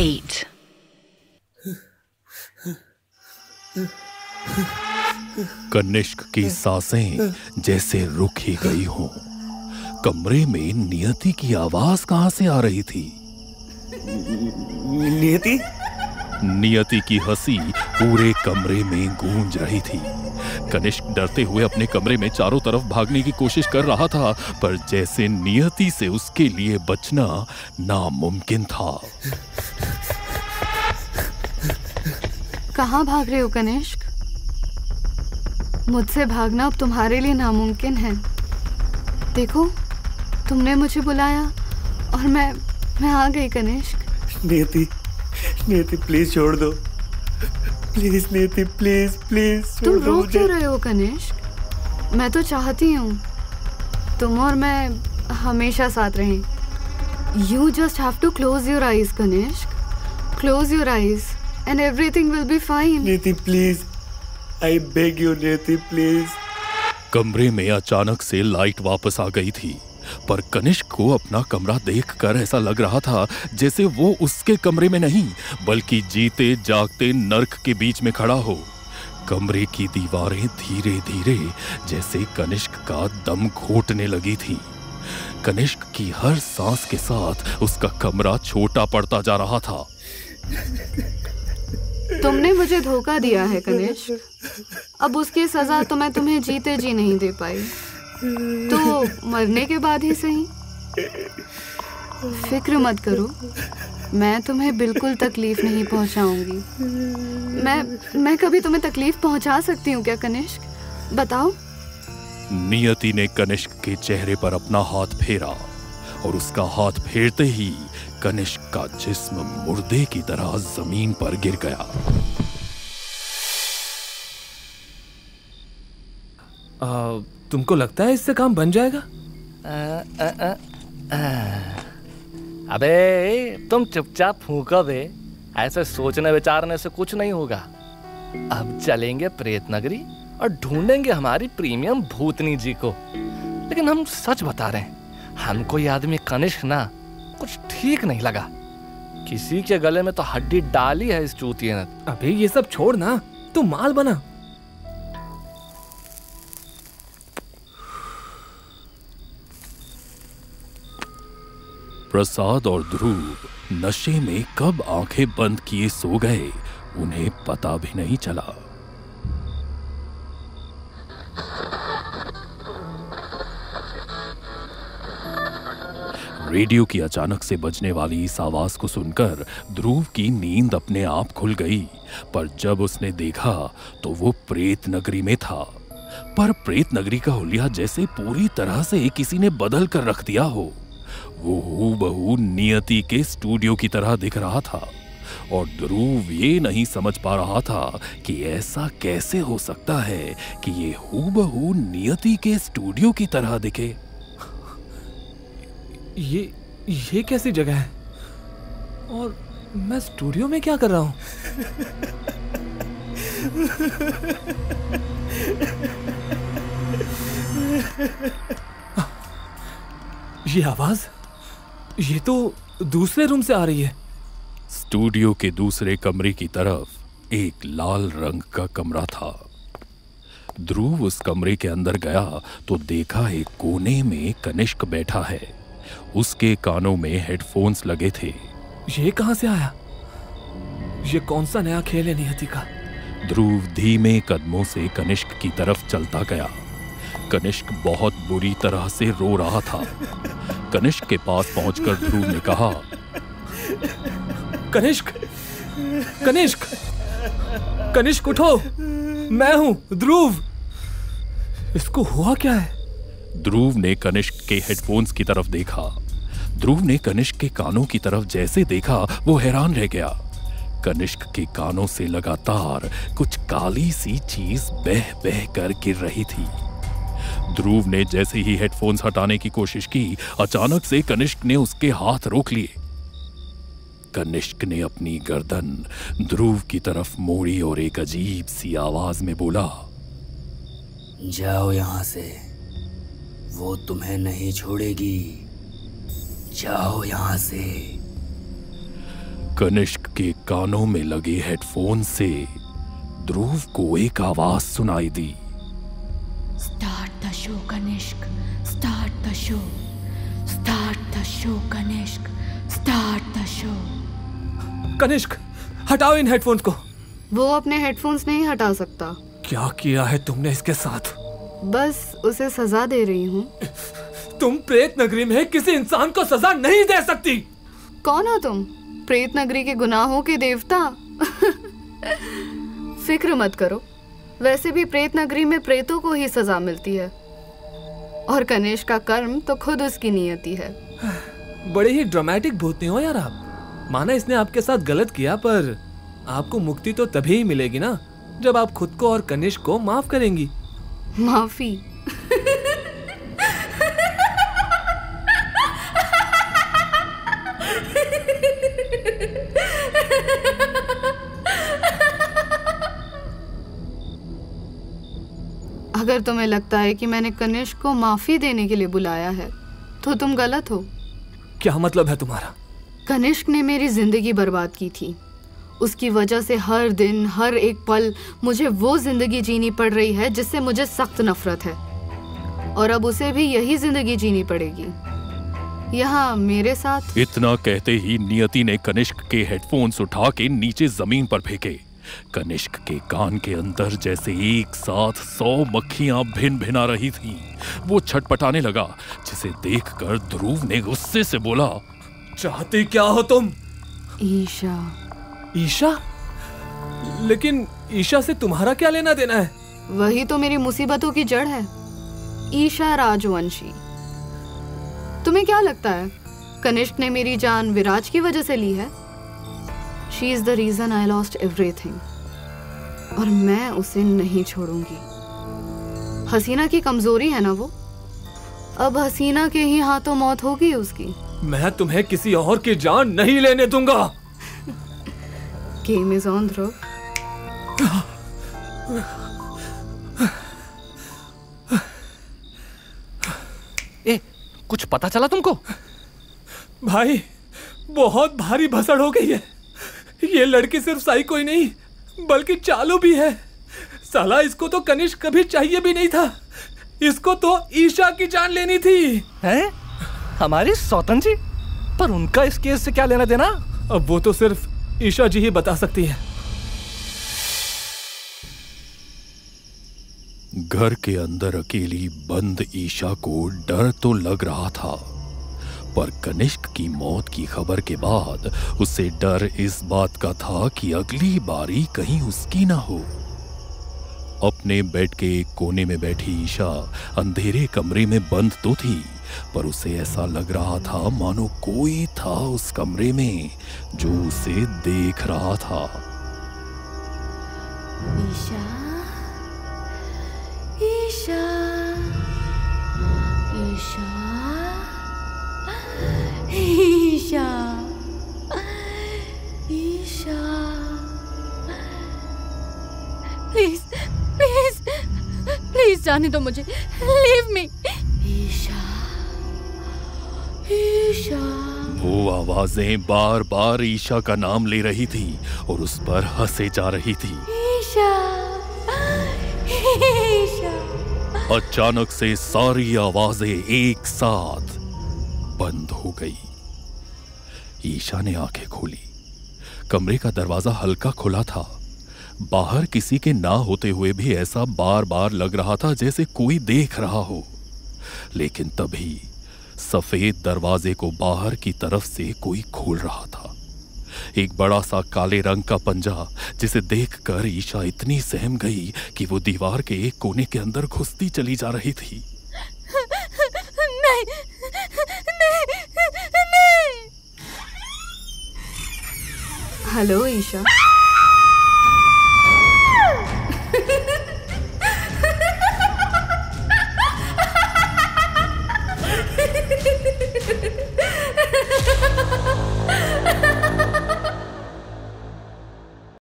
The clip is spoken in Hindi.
8. कनिष्क की सांसें जैसे रुक ही गई हों। कमरे में नियति की आवाज कहां से आ रही थी? नियति? नियति की हंसी पूरे कमरे में गूंज रही थी। कनिष्क डरते हुए अपने कमरे में चारों तरफ भागने की कोशिश कर रहा था, पर जैसे नियति से उसके लिए बचना नामुमकिन था। कहाँ भाग रहे हो कनिष्क? मुझसे भागना अब तुम्हारे लिए नामुमकिन है। देखो, तुमने मुझे बुलाया और मैं आ गई कनिष्क। नियति प्लीज छोड़ दो। प्लीज नियति, प्लीज प्लीज। तुम रो क्यों रहे हो कनिष्क? मैं तो चाहती हूँ तुम और मैं हमेशा साथ रहें। You just have to close your eyes, Kanishk. Close your eyes and everything will be fine. Niyati please, I beg you Niyati please. कमरे में अचानक से लाइट वापस आ गई थी, पर कनिष्क को अपना कमरा देखकर ऐसा लग रहा था जैसे वो उसके कमरे में नहीं, बल्कि जीते जागते नर्क के बीच में खड़ा हो। कमरे की दीवारें धीरे धीरे जैसे कनिष्क का दम घोटने लगी थी। कनिष्क की हर सांस के साथ उसका कमरा छोटा पड़ता जा रहा था। तुमने मुझे धोखा दिया है कनिष्क। अब उसकी सजा तो मैं तुम्हें जीते जी नहीं दे पाई, तो मरने के बाद ही सही। फिक्र मत करो, मैं तुम्हें बिल्कुल तकलीफ नहीं पहुंचाऊंगी। मैं कभी तुम्हें तकलीफ पहुंचा सकती हूँ क्या कनिष्क? बताओ। नियति ने कनिष्क के चेहरे पर अपना हाथ फेरा और उसका हाथ फेरते ही कनिष्क का जिस्म मुर्दे की तरह जमीन पर गिर गया। तुमको लगता है इससे काम बन जाएगा? अबे तुम चुपचाप फूंको बे। ऐसे सोचने विचारने से कुछ नहीं होगा। अब चलेंगे प्रेत नगरी और ढूंढेंगे हमारी प्रीमियम भूतनी जी को। लेकिन हम सच बता रहे हैं, हमको ये आदमी कनिष्क ना कुछ ठीक नहीं लगा। किसी के गले में तो हड्डी डाली है इस चूतिए ने। अबे ये सब छोड़ ना, तू माल बना। प्रसाद और ध्रुव नशे में कब आंखें बंद किए सो गए, उन्हें पता भी नहीं चला। रेडियो की अचानक से बजने वाली इस आवाज को सुनकर ध्रुव की नींद अपने आप खुल गई, पर जब उसने देखा तो वो प्रेत नगरी में था। पर प्रेत नगरी का हुलिया जैसे पूरी तरह से किसी ने बदल कर रख दिया हो। वो हूबहू नियति के स्टूडियो की तरह दिख रहा था और ध्रुव ये नहीं समझ पा रहा था कि ऐसा कैसे हो सकता है कि ये हूबहू नियति के स्टूडियो की तरह दिखे। ये कैसी जगह है और मैं स्टूडियो में क्या कर रहा हूँ? ये आवाज, ये तो दूसरे रूम से आ रही है। स्टूडियो के दूसरे कमरे की तरफ एक लाल रंग का कमरा था। ध्रुव उस कमरे के अंदर गया तो देखा एक कोने में कनिष्क बैठा है। उसके कानों में हेडफोन्स लगे थे। ये कहां से आया? ये कौन सा नया खेल है नियति का? ध्रुव धीमे कदमों से कनिष्क की तरफ चलता गया। कनिष्क बहुत बुरी तरह से रो रहा था। कनिष्क के पास पहुंचकर ध्रुव ने कहा, कनिष्क, कनिष्क, कनिष्क उठो, मैं हूं ध्रुव। इसको हुआ क्या है? ध्रुव ने कनिष्क के हेडफोन्स की तरफ देखा। ध्रुव ने कनिष्क के कानों की तरफ जैसे देखा वो हैरान रह गया। कनिष्क के कानों से लगातार कुछ काली सी चीज बह बह कर गिर रही थी। ध्रुव ने जैसे ही हेडफोन्स हटाने की कोशिश की, अचानक से कनिष्क ने उसके हाथ रोक लिए। कनिष्क ने अपनी गर्दन ध्रुव की तरफ मोड़ी और एक अजीब सी आवाज में बोला, जाओ यहां से, वो तुम्हें नहीं छोड़ेगी, जाओ यहां से। कनिष्क के कानों में लगे हेडफोन से ध्रुव को एक आवाज सुनाई दी। Start the show Kanishk, start the show, start the show Kanishk, start the show. Kanishk, हटाओ इन हेडफोन्स को। वो अपने हेडफोन्स नहीं हटा सकता। क्या किया है तुमने इसके साथ? बस उसे सजा दे रही हूँ। तुम प्रेत नगरी में किसी इंसान को सजा नहीं दे सकती। कौन हो तुम? प्रेत नगरी के गुनाहों के देवता? फिक्र मत करो, वैसे भी प्रेत नगरी में प्रेतों को ही सजा मिलती है, और कनिष्क का कर्म तो खुद उसकी नियति है। बड़े ही ड्रामेटिक भूतनी हो यार आप। माना इसने आपके साथ गलत किया, पर आपको मुक्ति तो तभी ही मिलेगी ना जब आप खुद को और कनिष्क को माफ करेंगी। माफी? अगर तुम्हें लगता है कि मैंने कनिष्क को माफी देने के लिए बुलाया है तो तुम गलत हो। क्या मतलब है तुम्हारा? कनिष्क ने मेरी जिंदगी बर्बाद की थी। उसकी वजह से हर दिन हर एक पल मुझे वो जिंदगी जीनी पड़ रही है जिससे मुझे सख्त नफरत है, और अब उसे भी यही जिंदगी जीनी पड़ेगी यहाँ मेरे साथ। इतना कहते ही नियति ने कनिष्क के हेडफोन्स उठा के नीचे जमीन पर फेंके। कनिष्क के कान के अंदर जैसे एक साथ 100 मक्खियां भिन भिना रही थीं। वो छटपटाने लगा, जिसे देखकर ध्रुव ने गुस्से से बोला, चाहती क्या हो तुम? ईशा। ईशा? लेकिन ईशा से तुम्हारा क्या लेना देना है? वही तो मेरी मुसीबतों की जड़ है, ईशा राजवंशी। तुम्हें क्या लगता है कनिष्क ने मेरी जान विराज की वजह से ली है? She is the reason I lost everything, और मैं उसे नहीं छोड़ूंगी। हसीना की कमजोरी है ना वो, अब हसीना के ही हाथों मौत होगी उसकी। मैं तुम्हें किसी और की जान नहीं लेने दूंगा। Game is on, ध्रुव। ए, कुछ पता चला तुमको? भाई, बहुत भारी भसड़ हो गई है। ये लड़की सिर्फ साइको ही नहीं बल्कि चालू भी है। साला, इसको तो कनिष्क कभी चाहिए भी नहीं था। इसको तो ईशा की जान लेनी थी। हैं? हमारी सौतन जी? पर उनका इस केस से क्या लेना देना? अब वो तो सिर्फ ईशा जी ही बता सकती है। घर के अंदर अकेली बंद ईशा को डर तो लग रहा था, पर कनिष्क की मौत की खबर के बाद उसे डर इस बात का था कि अगली बारी कहीं उसकी ना हो। अपने बेड के एक कोने में बैठी ईशा अंधेरे कमरे में बंद तो थी, पर उसे ऐसा लग रहा था मानो कोई था उस कमरे में जो उसे देख रहा था। Isha, Isha, Isha, Isha, Isha, please please please जाने दो मुझे, लीव मी। ईशा, ईशा। वो आवाजें बार बार ईशा का नाम ले रही थी और उस पर हंसे जा रही थी। ईशा, ईशा। अचानक से सारी आवाजें एक साथ बंद हो गई। ईशा ने आंखें खोली। कमरे का दरवाजा हल्का खुला था। बाहर किसी के ना होते हुए भी ऐसा बार बार लग रहा था जैसे कोई देख रहा हो। लेकिन तभी सफेद दरवाजे को बाहर की तरफ से कोई खोल रहा था। एक बड़ा सा काले रंग का पंजा, जिसे देखकर ईशा इतनी सहम गई कि वो दीवार के एक कोने के अंदर घुसती चली जा रही थी। नहीं, नहीं, नहीं। हेलो ईशा।